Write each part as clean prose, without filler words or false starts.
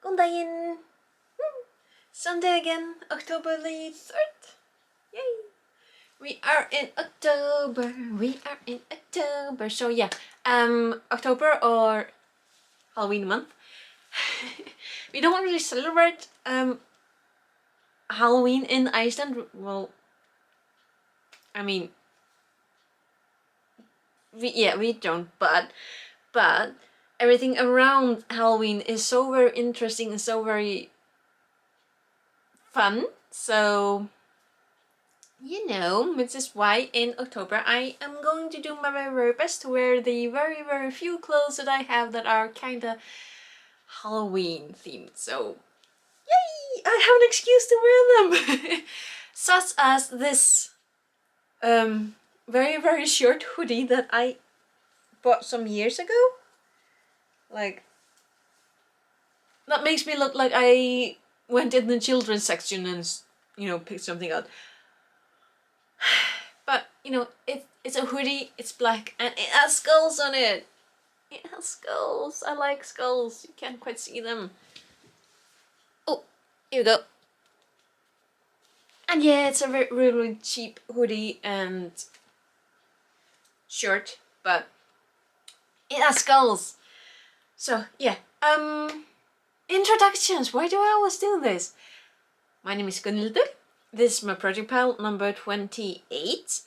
God dagen! Sunday again, October the 3rd. Yay! We are in October. We are in October. So yeah, October or Halloween month. We don't really celebrate Halloween in Iceland. Well, I mean, we don't. But everything around Halloween is so very interesting and so very fun. So which is why in October I am going to do my very best to wear the very few clothes that I have that are kinda Halloween themed. So yay! I have an excuse to wear them. Such as this very short hoodie that I bought some years ago. Like, that makes me look like I went in the children's section and picked something out. But it's a hoodie, it's black, and it has skulls on it. It has skulls. I like skulls. You can't quite see them. Oh, here we go. And yeah, it's a really cheap hoodie and shirt, but it has skulls. So yeah, introductions. Why do I always do this? My name is Gunildur. This is my project pile number 28.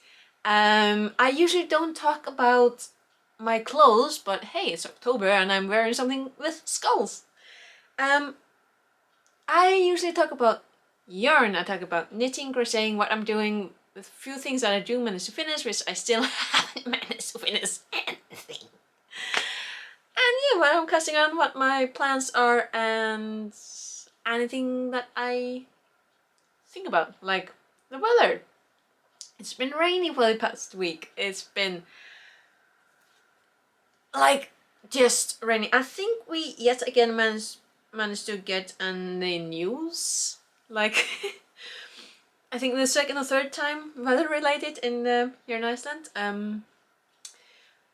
I usually don't talk about my clothes, but hey, it's October and I'm wearing something with skulls. I usually talk about yarn. I talk about knitting, crocheting, what I'm doing, with a few things that I do manage to finish, which I still haven't managed to finish anything. And yeah, what I'm casting on, what my plans are, and anything that I think about, like the weather. It's been rainy for the past week. It's been like just raining. I think we yet again managed to get on the news. Like I think the second or third time weather related in here in Iceland.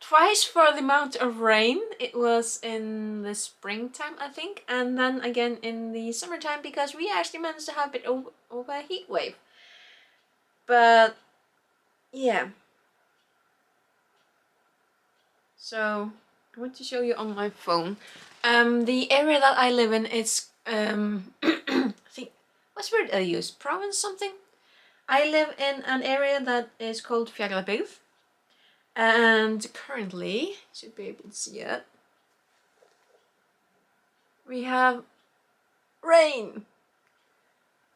Twice for the amount of rain. It was in the springtime, I think, and then again in the summertime because we actually managed to have a bit of a heat wave. But yeah. So I want to show you on my phone. The area that I live in is I think what's the word I use? Province something? I live in an area that is called Fjallabygd. And currently, you should be able to see it, we have rain.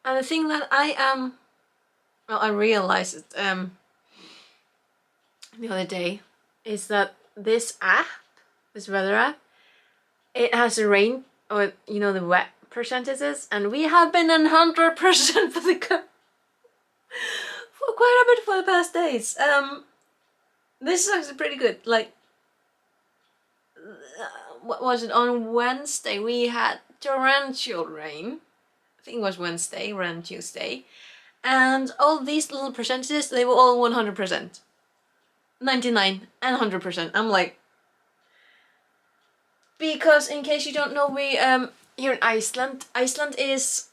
And the thing that I realized it the other day, is that this app, this weather app, it has a rain, or the wet percentages, and we have been 100% for for quite a bit for the past days. This is actually pretty good. Like, what was it, on Wednesday we had torrential rain. I think it was Wednesday, around Tuesday, and all these little percentages, they were all 100%, 99 and 100%. I'm like, because in case you don't know, we here in Iceland is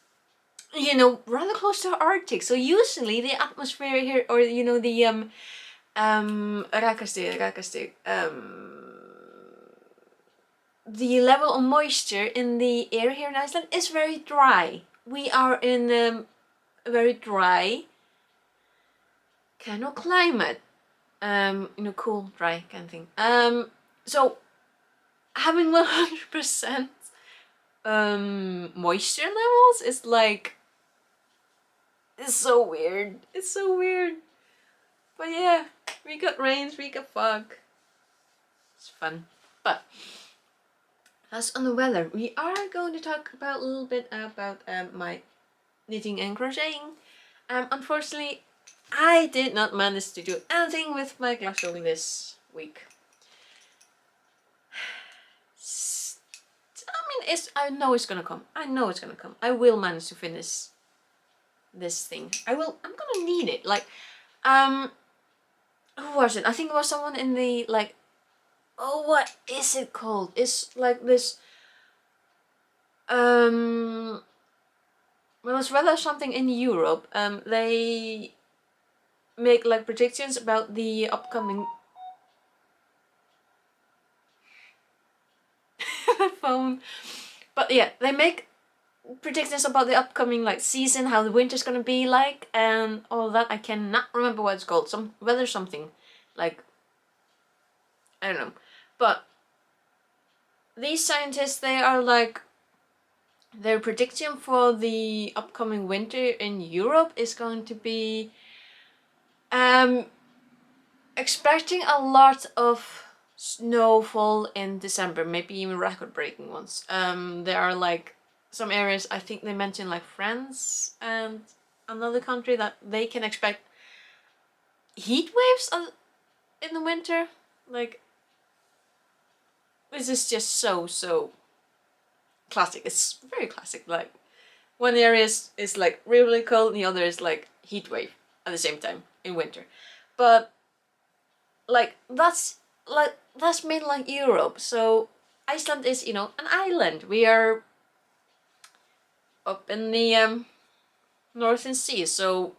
rather close to the Arctic, so usually the atmosphere here, or the rakastig, the level of moisture in the air here in Iceland is very dry. We are in a very dry kind of climate, cool, dry kind of thing. So having 100% moisture levels is like, it's so weird. It's so weird. But yeah, we got rains, we got fog. It's fun. But that's on the weather. We are going to talk about a little bit about my knitting and crocheting. Unfortunately, I did not manage to do anything with my glass rolling this week. I know it's gonna come. I know it's gonna come. I will manage to finish this thing. I'm gonna need it. Like, who was it? I think it was someone in the, like, oh, what is it called? It's like this Well, as well as something in Europe, they make like predictions about the upcoming phone. But yeah, they make predictions about the upcoming like season, how the winter's gonna be like, and all that. I cannot remember what it's called. Some weather something, like I don't know. But these scientists, they are like their prediction for the upcoming winter in Europe is going to be expecting a lot of snowfall in December, maybe even record-breaking ones. There are like some areas, I think they mentioned like France and another country, that they can expect heat waves in the winter. Like, this is just so classic. It's very classic. Like, one area is like really cold and the other is like heat wave at the same time in winter. But like that's made like Europe. So Iceland is, you know, an island. We are up in the Northern Sea, so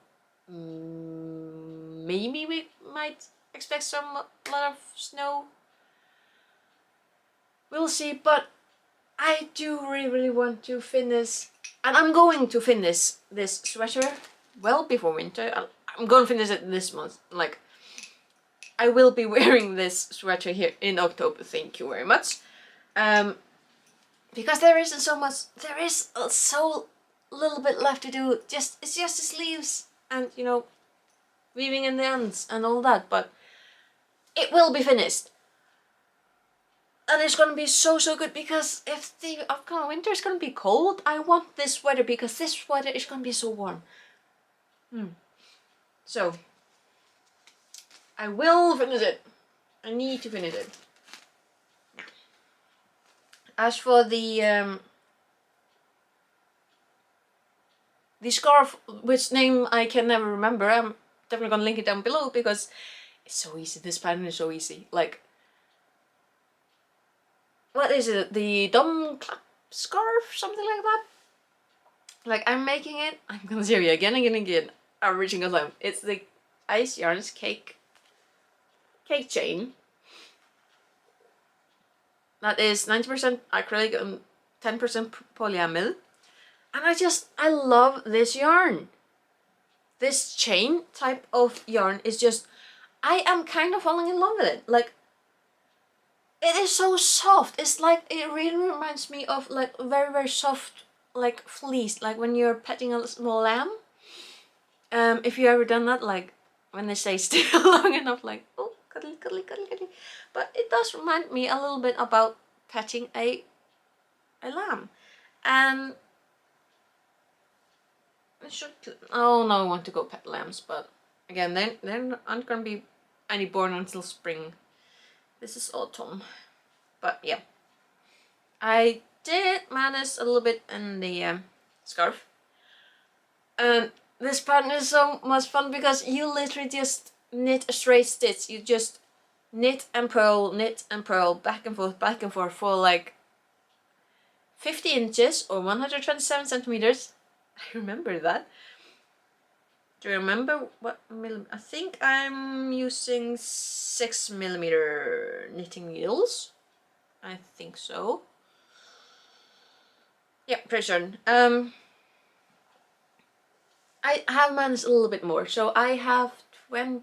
maybe we might expect some lot of snow. We'll see, but I do really want to finish, and I'm going to finish this sweater well before winter. I'm going to finish it this month. Like, I will be wearing this sweater here in October. Thank you very much. Because there isn't so much. There is so little bit left to do. It's just the sleeves and, you know, weaving in the ends and all that. But it will be finished. And it's gonna be so good, because if the upcoming winter is gonna be cold, I want this sweater because this sweater is gonna be so warm. So I will finish it. I need to finish it. As for the scarf, which name I can never remember, I'm definitely gonna link it down below because it's so easy. This pattern is so easy. Like, what is it? The dumb clap scarf, something like that. Like, I'm making it. I'm gonna show you again and again. Original time. It's the Ice Yarns cake chain. That is 90% acrylic and 10% polyamide. And I love this yarn. This chain type of yarn is just, I am kind of falling in love with it. Like, it is so soft. It's like, it really reminds me of like very soft like fleece, like when you're petting a small lamb. If you ever done that, like when they stay still long enough, like, oh, cuddly. But it does remind me a little bit about petting a lamb. And I should, oh no, I want to go pet lambs, but again, there aren't gonna be any born until spring. This is autumn. But yeah, I did manage a little bit in the scarf. And this pattern is so much fun because you literally just knit a straight stitch. You just knit and purl, back and forth for like 50 inches or 127 centimeters. I remember that. Do you remember what millimeter? I think I'm using 6mm knitting needles. I think so. Yeah, pretty certain. I have managed a little bit more, so I have 20.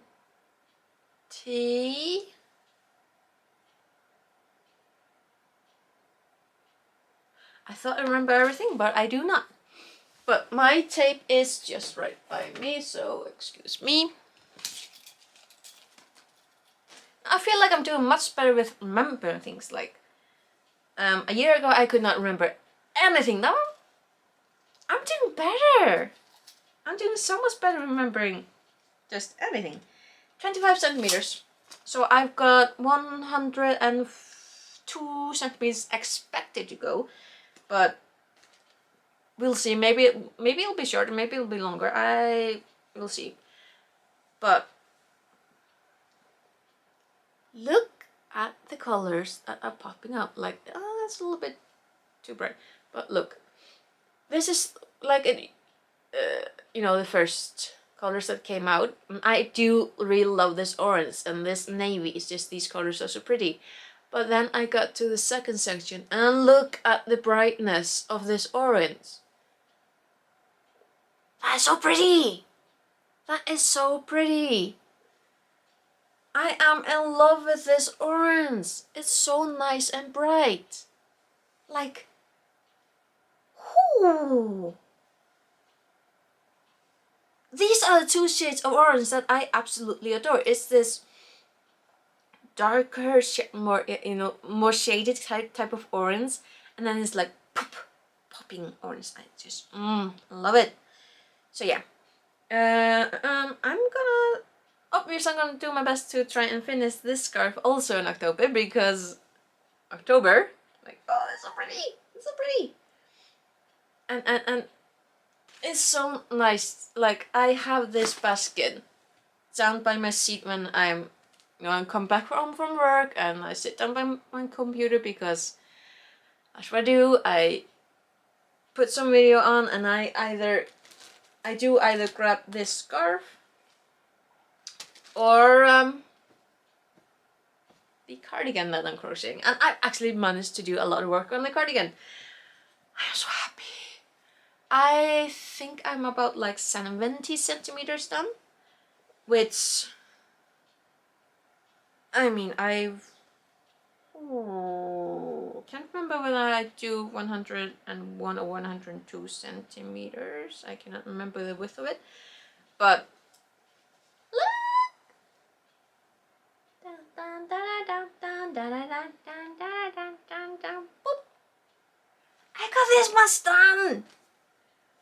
I thought I remember everything, but I do not. But my tape is just right by me, so excuse me. I feel like I'm doing much better with remembering things. Like, a year ago I could not remember anything. Now I'm doing better. I'm doing so much better remembering just everything. 25 centimeters. So I've got 102 centimeters expected to go, but we'll see. Maybe it'll be shorter, maybe it'll be longer. We'll see. But look at the colors that are popping up. Like, oh, that's a little bit too bright. But look, this is like you know, the first colors that came out. I do really love this orange, and this navy is just, these colors are so pretty. But then I got to the second section and look at the brightness of this orange. That's so pretty. That is so pretty. I am in love with this orange. It's so nice and bright. Like, whoo. These are the two shades of orange that I absolutely adore. It's this darker, more, you know, more shaded type of orange, and then it's like popping orange. I just love it. So yeah, I'm gonna, obviously I'm gonna do my best to try and finish this scarf also in October, because October, like, oh, it's so pretty, it's so pretty, and it's so nice. Like, I have this basket down by my seat when I'm, you know, I come back from work and I sit down by my computer, because that's what I do. I put some video on and I do either grab this scarf or the cardigan that I'm crocheting, and I've actually managed to do a lot of work on the cardigan. I'm so happy. I think I'm about like 70 centimeters done, which, I mean, can't remember whether I do 101 or 102 centimeters. I cannot remember the width of it, but I got this much done.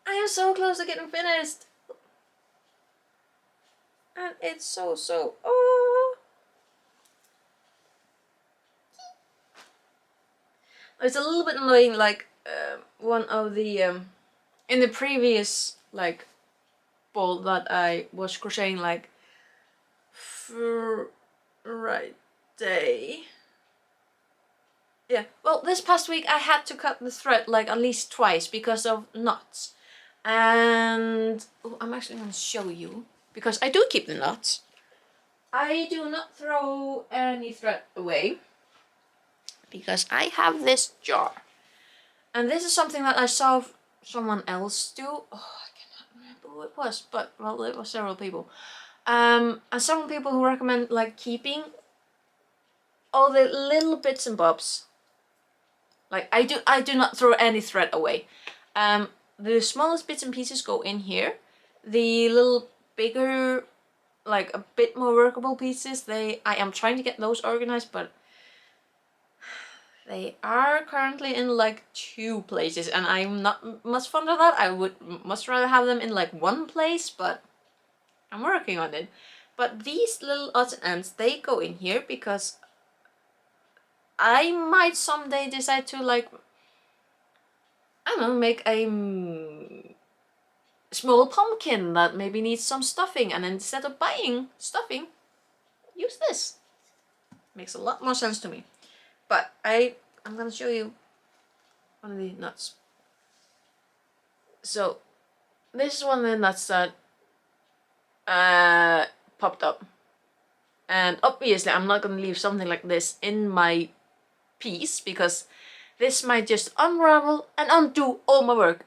I am so close to getting finished, and it's so oh. It's a little bit annoying, like one of the in the previous like ball that I was crocheting like Friday. Yeah, well, this past week I had to cut the thread like at least twice because of knots. And I'm actually going to show you, because I do keep the knots. I do not throw any thread away, because I have this jar. And this is something that I saw someone else do. Oh, I cannot remember who it was, but well, it was several people. And several people who recommend like keeping all the little bits and bobs. Like, I do not throw any thread away. The smallest bits and pieces go in here. The little bigger, like a bit more workable pieces, I am trying to get those organized, but they are currently in like 2 places, and I'm not much fond of that. I would much rather have them in like 1 place, but I'm working on it. But these little odds and ends, they go in here because I might someday decide to, like, I don't know, make a small pumpkin that maybe needs some stuffing, and instead of buying stuffing, use this. Makes a lot more sense to me. But I'm gonna show you one of the nuts. So this is one of the nuts that popped up, and obviously I'm not gonna leave something like this in my piece, because this might just unravel and undo all my work.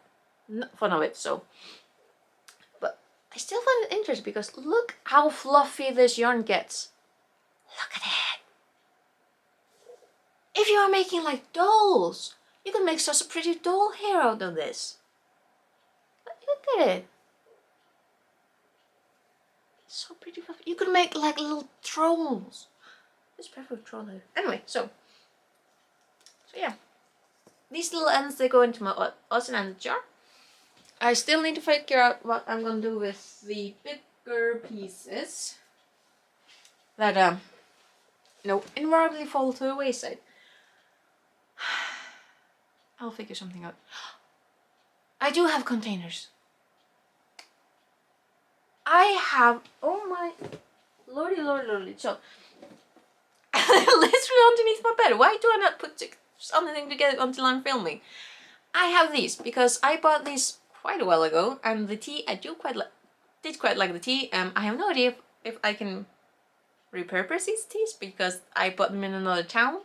Not fun of it. So, but I still find it interesting, because look how fluffy this yarn gets. Look at it. If you are making like dolls, you can make such a pretty doll hair out of this. Look at it. It's so pretty fluffy. You could make like little trolls. It's perfect troll hair. Anyway, so yeah. These little ends, they go into my odds and ends jar. I still need to figure out what I'm gonna do with the bigger pieces that you know, invariably fall to the wayside. I'll figure something out. I do have containers. I have, oh my lordy. So, literally underneath my bed. Why do I not put something together until I'm filming? I have these because I bought these quite a while ago, and the tea I did quite like the tea. I have no idea if I can repurpose these teas because I bought them in another town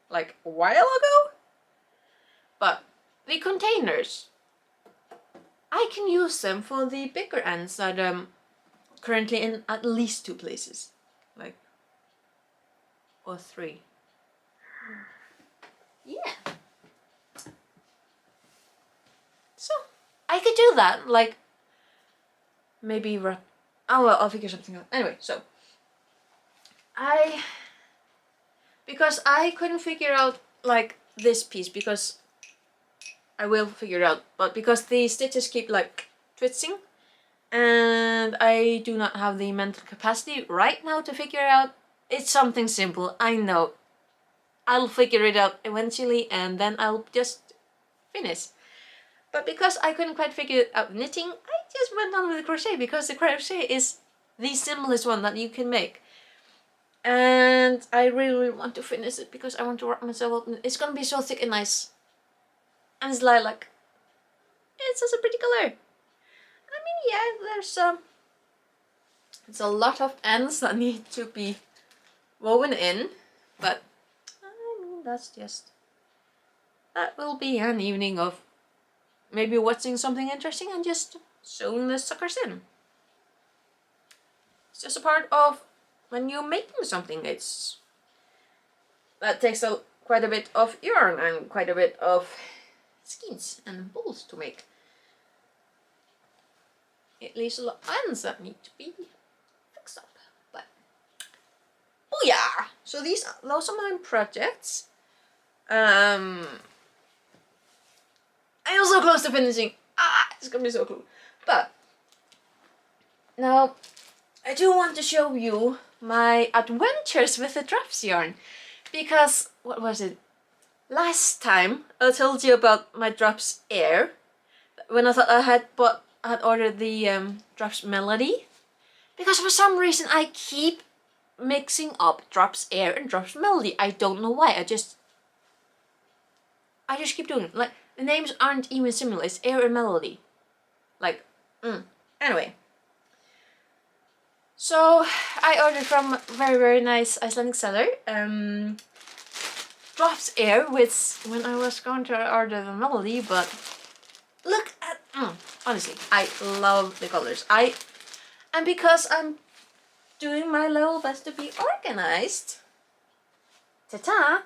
like a while ago. But the containers, I can use them for the bigger ends that currently in at least 2 places, like, or 3. Yeah. So I could do that, like maybe oh well, I'll figure something out. Anyway, so because I couldn't figure out like this piece, because I will figure it out, but because the stitches keep like twisting, and I do not have the mental capacity right now to figure it out. It's something simple, I know. I'll figure it out eventually, and then I'll just finish. But because I couldn't quite figure out knitting, I just went on with the crochet, because the crochet is the simplest one that you can make. And I really want to finish it because I want to wrap myself up. It's gonna be so thick and nice. And it's lilac. It's such a pretty color. I mean, yeah, it's a lot of ends that need to be woven in, but I mean, that will be an evening of maybe watching something interesting and just sewing the suckers in. It's just a part of when you're making something. That takes quite a bit of yarn and quite a bit of skeins and balls to make. It leaves a lot of ends that need to be fixed up. But oh yeah! So those are my projects. I'm so close to finishing. It's gonna be so cool. But now I do want to show you my adventures with the drops yarn, because what was it? Last time I told you about my drops air, when I thought I had ordered the drops melody, because for some reason I keep mixing up drops air and drops melody. I don't know why. I just keep doing it. Like, the names aren't even similar. It's air and melody. Like, anyway. So I ordered from a very, very nice Icelandic seller drops air, which when I was going to order the melody, but look at honestly, I love the colors. And because I'm doing my level best to be organized. Ta-ta!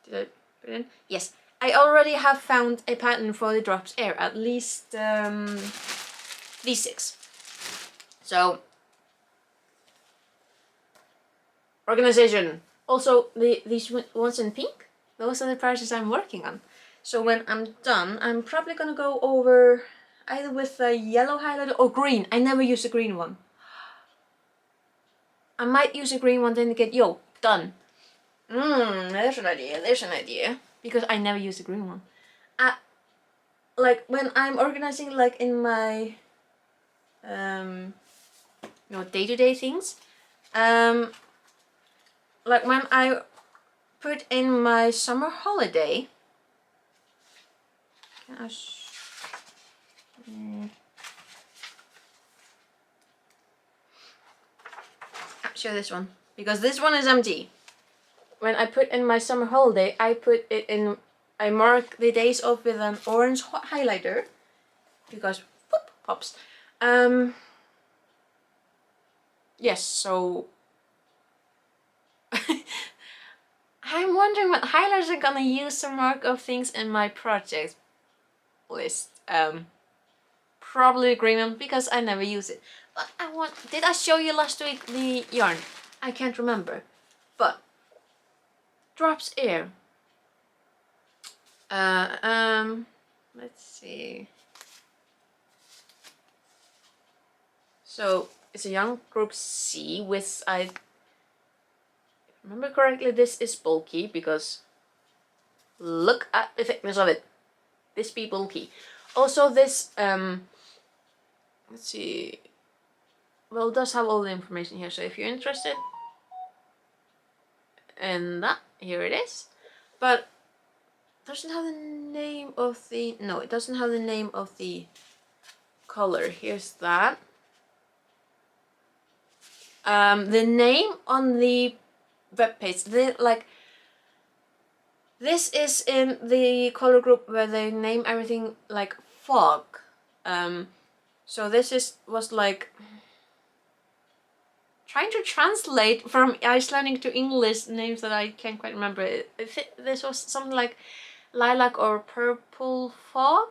Did I put it in? Yes. I already have found a pattern for the drops air, at least these 6. So organization. Also, these ones in pink, those are the projects I'm working on. So when I'm done, I'm probably gonna go over either with a yellow highlighter or green. I never use a green one. I might use a green one to indicate, yo, done. There's an idea. Because I never use a green one. Like when I'm organizing, like in my day-to-day things, like when I put in my summer holiday, I'm sure this one, because this one is empty. When I put in my summer holiday, I mark the days off with an orange highlighter, because whoop, pops. Yes, so I'm wondering what highlighters I'm gonna use to mark off things in my project list. Probably green one, because I never use it. But did I show you last week the yarn? I can't remember. But drops air. Let's see. So it's a yarn group C with, I remember correctly, this is bulky, because look at the thickness of it. This be bulky. Also this, let's see, well, it does have all the information here, so if you're interested in that, here it is. But doesn't have the name of the, no, it doesn't have the name of the color. Here's that. The name on the webpage, this is in the color group where they name everything like fog. So this was like trying to translate from Icelandic to English names that I can't quite remember. This was something like lilac or purple fog,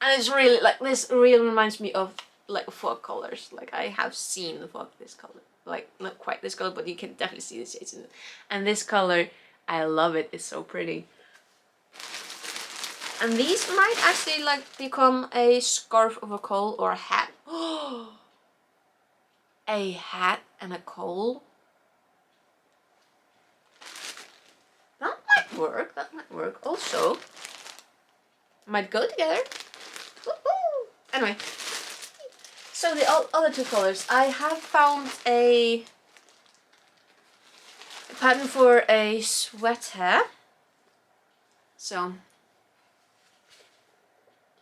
and it's really like, this really reminds me of like fog colors. Like I have seen the fog this color, like not quite this color, but you can definitely see the shades in it. And this color, I love it. It's so pretty. And these might actually like become a scarf of a coal or a hat. A hat and a coal. That might work. That might work. Also, might go together. Woohoo! Anyway, so the other two colors, I have found a pattern for a sweater. So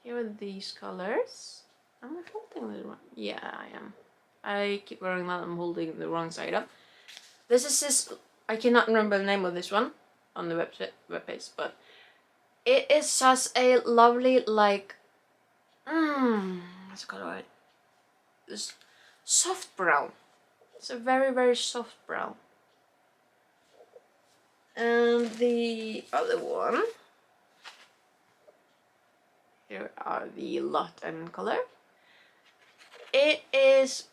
here are these colors. Am I holding the wrong? Yeah, I am. I keep worrying that I'm holding the wrong side up. This is this. I cannot remember the name of this one on the webpage, but it is such a lovely, like, what's it called? This soft brown. It's a very, very soft brown. And the other one, here are the lot and color. It is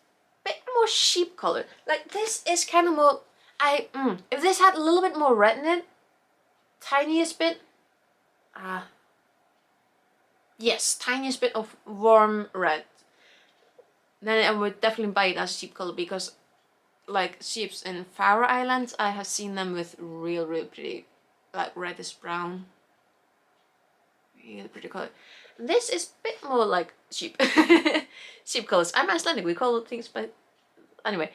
a bit more sheep color. Like this is kind of more, if this had a little bit more red in it, tiniest bit, yes, tiniest bit of warm red, then I would definitely buy it as sheep color, because like sheeps in Faroe Islands, I have seen them with real pretty, like reddish brown, really pretty color. This is a bit more like sheep. Sheep colors. I'm Icelandic, we call things, but anyway,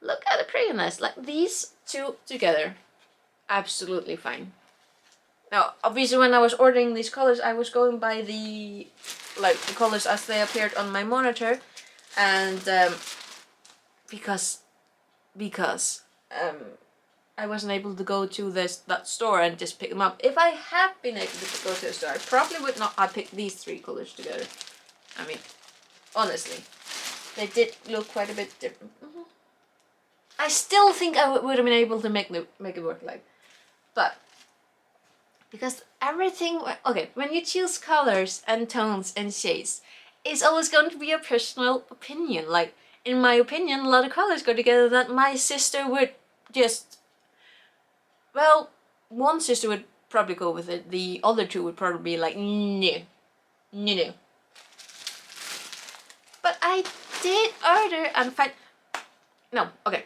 look at the prettiness. Like these two together, absolutely fine. Now, obviously, when I was ordering these colors, I was going by the colors as they appeared on my monitor, and because I wasn't able to go to that store and just pick them up. If I had been able to go to a store, I probably would not have picked these three colors together. I mean, honestly, they did look quite a bit different. I still think I would have been able to make it work, but because everything, okay, when you choose colors and tones and shades, it's always going to be a personal opinion. Like, in my opinion, a lot of colors go together that my sister would just, well, one sister would probably go with it, the other two would probably be like, no. But I did order and find, no, okay.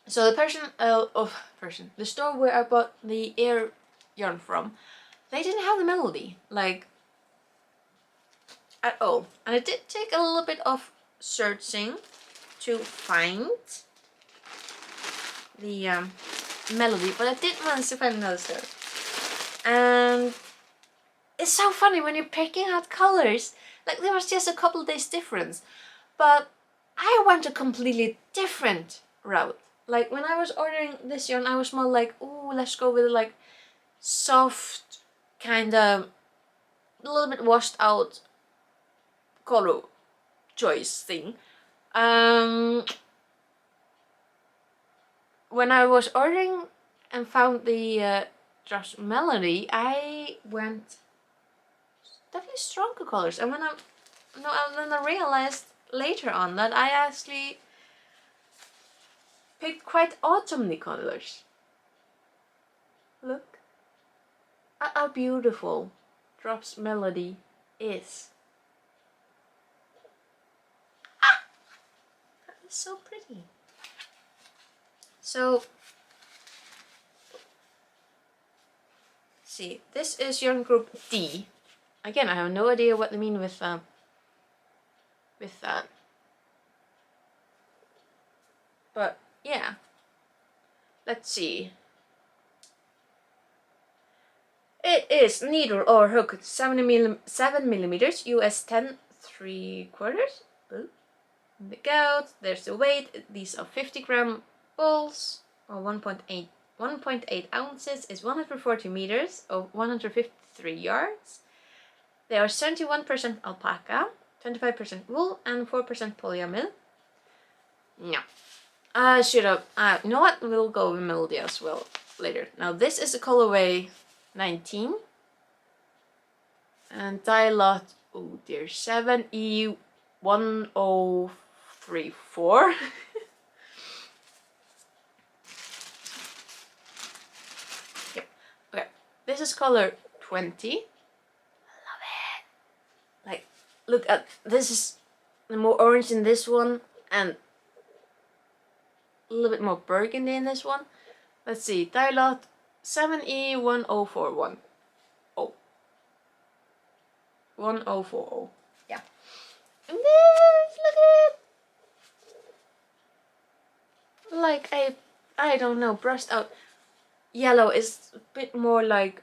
So the store where I bought the air yarn from, they didn't have the melody, like, at all. And it did take a little bit of searching to find the melody, but I did manage to find another store. And it's so funny when you're picking out colors, like there was just a couple days difference, but I went a completely different route. Like when I was ordering this yarn, I was more like, oh, let's go with like soft, kind of a little bit washed out color choice thing. When I was ordering and found the Josh Melody, I went definitely stronger colors, and then I realized later on that I actually picked quite autumny colors. Look at how beautiful Drops Melody is. That is so pretty. So, see, this is yarn group D. Again, I have no idea what they mean with that. But yeah, let's see. It is needle or hook 7 millimeters, US 10 3/4. There we go. There's the weight. These are 50-gram balls, or 1.8 ounces is 140 meters or 153 yards. They are 71% alpaca, 25% wool, and 4% polyamide. No. I should have. You know what? We'll go with melody as well later. Now, this is the colorway 19. And dye lot, oh dear, 7E1034. Yep. Okay. This is color 20. I love it. Like, look at this is the more orange in this one and a little bit more burgundy in this one. Let's see, dye lot 7E1041. 1040. Yeah. And this, look at it. Like I don't know, brushed out yellow is a bit more like,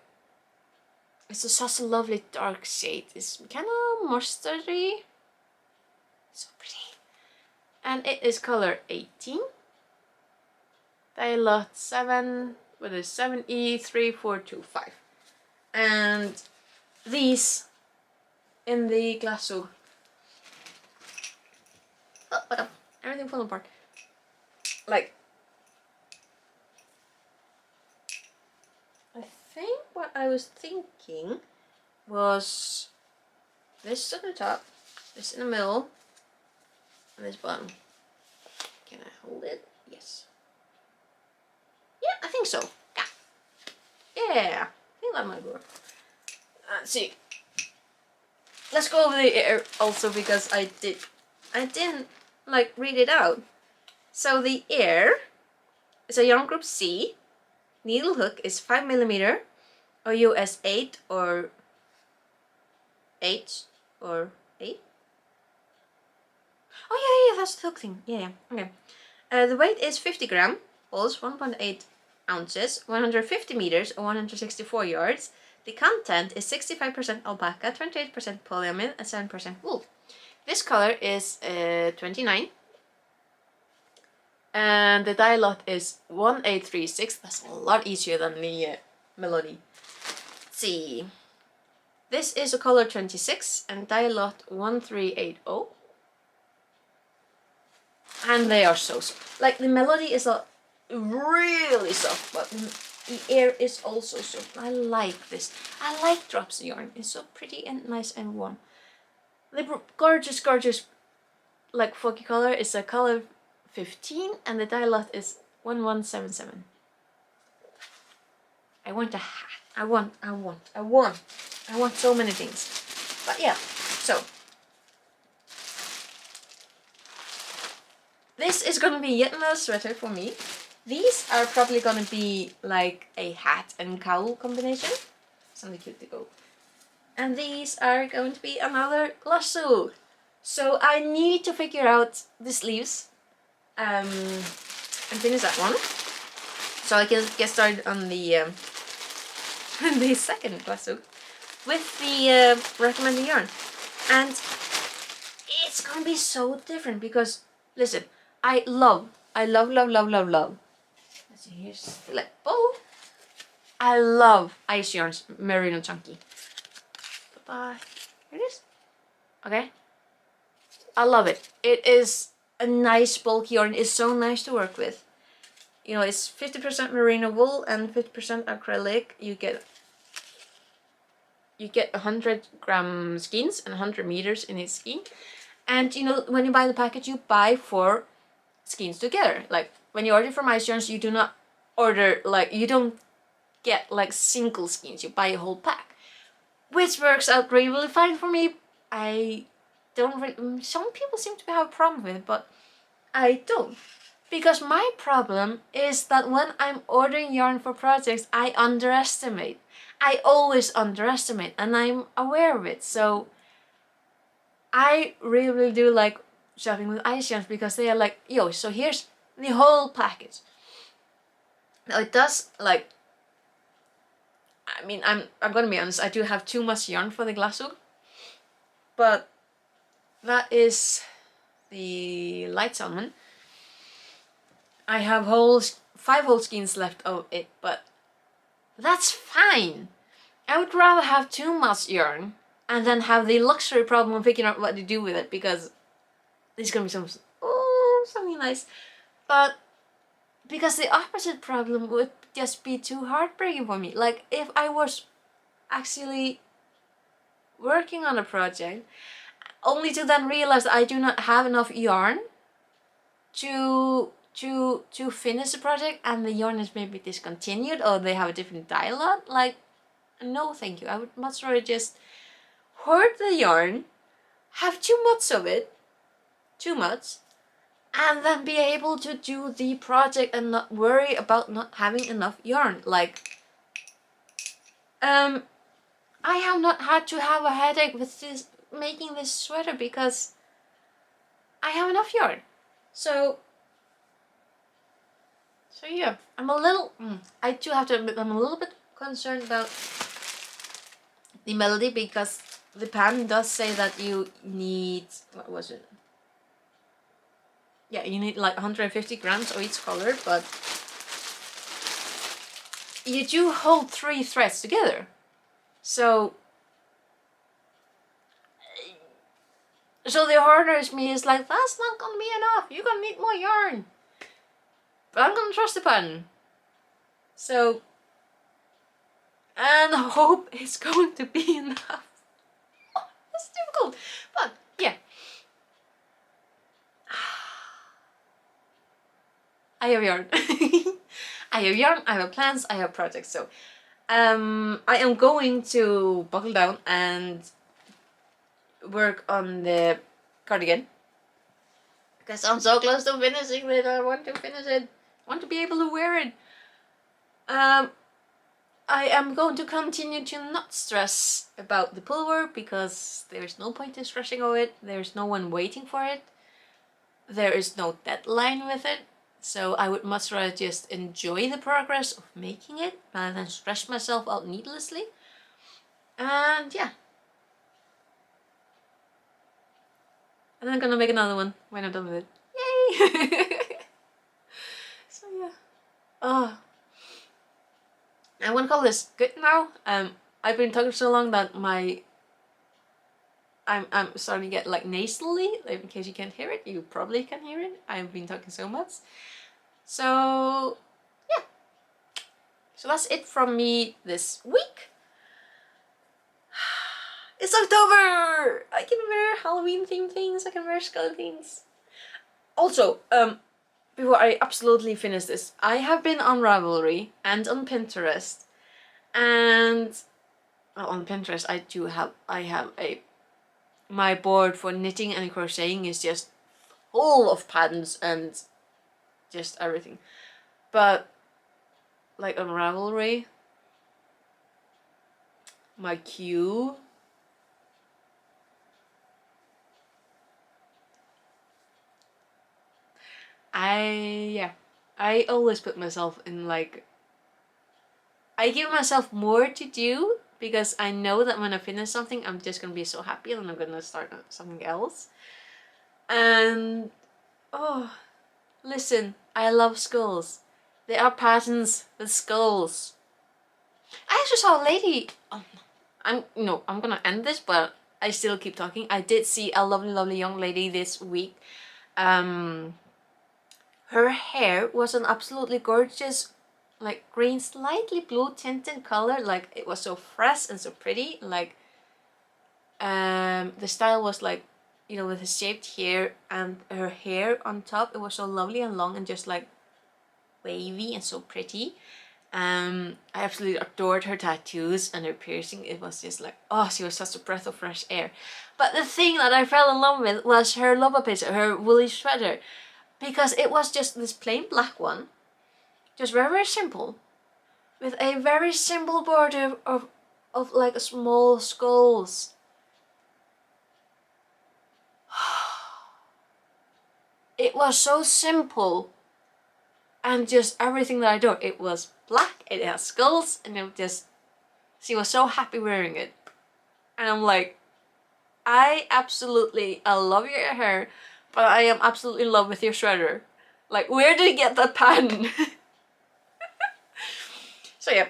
it's such a lovely dark shade. It's kind of mustardy. So pretty. And it is color 18. Dye lot 7, what is 7E3425. And these in the glasso. Oh, what up? Everything falling apart. Like, I think what I was thinking was this at the top, this in the middle, and this bottom. Can I hold it? Yes. Yeah, I think so. Yeah, I think that might work. Let's see. Let's go over the air also, because I didn't like read it out. So the air is a yarn group C. Needle hook is 5 millimeter, or US 8 or 8 or 8. Oh yeah, that's the hook thing. Yeah. Okay. The weight is 50 gram, balls 1.8 ounces, 150 meters or 164 yards. The content is 65% alpaca, 28% polyamide, and 7% wool. This color is 29. And the dye lot is 1836. That's a lot easier than the melody. Let's see. This is a color 26 and dye lot 1380. And they are so soft. Like, the melody is really soft, but the air is also soft. I like this. I like drops of yarn. It's so pretty and nice and warm. The gorgeous, gorgeous, like, foggy color is a color 15, and the dye lot is 1177. I want a hat. I want so many things. But yeah, so this is gonna be yet another sweater for me. These are probably gonna be like a hat and cowl combination. Something cute to go. And these are going to be another lasso. So I need to figure out the sleeves and finish that one, so I can get started on the the second lasso with the recommended yarn. And it's gonna be so different because, listen, I love. Let's see, here's the lip. Oh, I love Ice Yarns Merino Chunky. Bye-bye. Here it is. Okay. I love it. It is a nice bulky yarn. It's so nice to work with. You know, it's 50% merino wool and 50% acrylic. You get 100 gram skeins and 100 meters in each skein. And you know, when you buy the package, you buy 4 skeins together. Like, when you order from Ice Yarns, you do not order, like, you don't get like single skeins. You buy a whole pack, which works out really fine for me. I don't really, some people seem to have a problem with it, but I don't. Because my problem is that when I'm ordering yarn for projects, I underestimate. I always underestimate, and I'm aware of it. So I really do like shopping with Ice Yarns, because they are like, yo, so here's the whole package. Now it does, like, I mean, I'm gonna be honest, I do have too much yarn for the glass hook, but that is the light salmon. I have 5 whole skeins left of it, but that's fine. I would rather have too much yarn and then have the luxury problem of figuring out what to do with it, because there's gonna be something nice. But because the opposite problem would just be too heartbreaking for me. Like, if I was actually working on a project only to then realize that I do not have enough yarn to finish the project, and the yarn is maybe discontinued or they have a different dialogue, like, no thank you. I would much rather just hoard the yarn, have too much of it, and then be able to do the project and not worry about not having enough yarn. Like, I have not had to have a headache with this, making this sweater, because I have enough yarn. So yeah, I'm a little, I do have to admit, I'm a little bit concerned about the melody, because the pattern does say that you need, what was it? Yeah, you need like 150 grams of each color, but you do hold 3 threads together. So the harder is me is like, that's not gonna be enough. You're gonna need more yarn. But I'm gonna trust the pattern. So, and hope it's going to be enough. It's difficult, but yeah. I have yarn. I have yarn, I have plans, I have projects. So I am going to buckle down and work on the cardigan, because I'm so close to finishing it. I want to finish it. I want to be able to wear it. I am going to continue to not stress about the pullover, because there's no point in stressing over it. There's no one waiting for it. There is no deadline with it. So I would much rather just enjoy the progress of making it rather than stress myself out needlessly. And yeah. And I'm gonna make another one when I'm done with it. Yay! So yeah. I want to call this good now. I've been talking so long that I'm starting to get like nasally. Like, in case you can't hear it, you probably can hear it. I've been talking so much. So yeah. So that's it from me this week. It's October! I can wear Halloween themed things, I can wear skull things. Also, before I absolutely finish this, I have been on Ravelry and on Pinterest, and well, on Pinterest I have my board for knitting and crocheting is just full of patterns and just everything. But like on Ravelry, my queue, I always put myself in like, I give myself more to do, because I know that when I finish something I'm just gonna be so happy and I'm gonna start something else. And oh, listen, I love skulls. There are patterns with skulls. I actually saw a lady, I'm gonna end this, but I still keep talking. I did see a lovely young lady this week. Her hair was an absolutely gorgeous, like green, slightly blue tinted color. Like, it was so fresh and so pretty. Like, the style was like, with a shaped hair, and her hair on top, it was so lovely and long and just like wavy and so pretty. I absolutely adored her tattoos and her piercing. It was just like, oh, she was such a breath of fresh air. But the thing that I fell in love with was her loba pizza, her woolly sweater, because it was just this plain black one, just very simple, with a very simple border of like small skulls. It was so simple, and just everything that I do. It was black, it has skulls, and it just, She was so happy wearing it. And I'm like, I love your hair, but I am absolutely in love with your sweater. Like, where did you get that pattern? So yeah,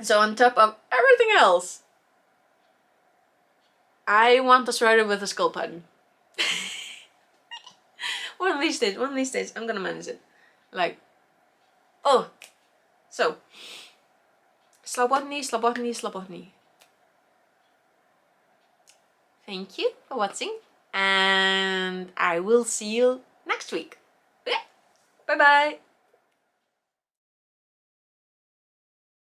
so on top of everything else, I want a sweater with a skull pattern. One of these days, I'm gonna manage it. Like, oh, so, slobodny, slobodny, slobodny. Thank you for watching, and I will see you next week. Yeah. Bye bye.